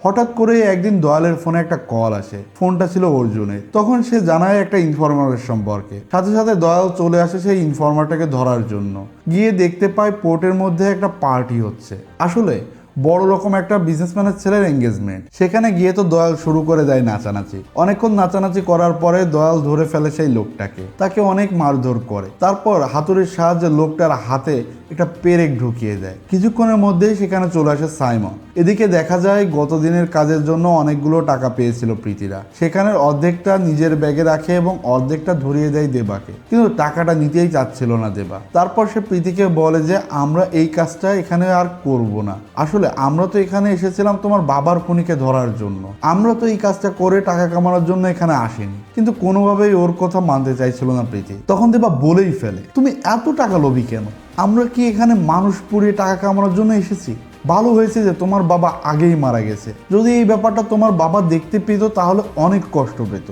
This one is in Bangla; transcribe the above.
হঠাৎ করে একদিন দয়ালের ফোনে একটা কল আসে। ফোনটা ছিল অর্জুনের। তখন সে জানায় একটা ইনফরমারের সম্পর্কে। সাথে সাথে দয়াল চলে আসে সেই ইনফরমারটাকে ধরার জন্য। গিয়ে দেখতে পায় পোর্টের মধ্যে একটা পার্টি হচ্ছে। আসলে বড় রকম একটা বিজনেসম্যানের ছেলের এঙ্গেজমেন্ট। সেখানে গিয়ে তো দয়াল শুরু করে দেয় নাচানাচি। অনেকক্ষণ নাচানাচি করার পরে দয়াল ধরে ফেলে সেই লোকটাকে। তাকে অনেক মারধর করে। তারপর হাতুড়ির সাহায্যে লোকটার হাতে একটা পেরেক ঢুকিয়ে দেয়। কিছুক্ষণের মধ্যেই সেখানে চলে আসে সাইমন। এদিকে দেখা যায় গত দিনের কাজের জন্য অনেকগুলো টাকা পেয়েছিল প্রীতিরা। সেখানের অর্ধেকটা নিজের ব্যাগে রাখে এবং অর্ধেকটা ধরিয়ে দেয় দেবাকে। কিন্তু টাকাটা নিতেই চাচ্ছিল না দেবা। তারপর সে প্রীতিকে বলে যে আমরা এই কাজটা এখানে আর করব না। আসলে আমরা তো এখানে এসেছিলাম তোমার বাবার খুনিকে ধরার জন্য। আমরা তো এই কাজটা করে টাকা কামানোর জন্য এখানে আসিনি। কিন্তু কোনোভাবেই ওর কথা মানতে চাইছিল না প্রীতি। তখন দেবা বলেই ফেলে, তুমি এত টাকা লোভী কেন? আমরা কি এখানে মানুষ পুড়িয়ে টাকা কামানোর জন্য এসেছি? ভালো হয়েছে যে তোমার বাবা আগেই মারা গেছে। যদি এই ব্যাপারটা তোমার বাবা দেখতে পেত তাহলে অনেক কষ্ট পেত।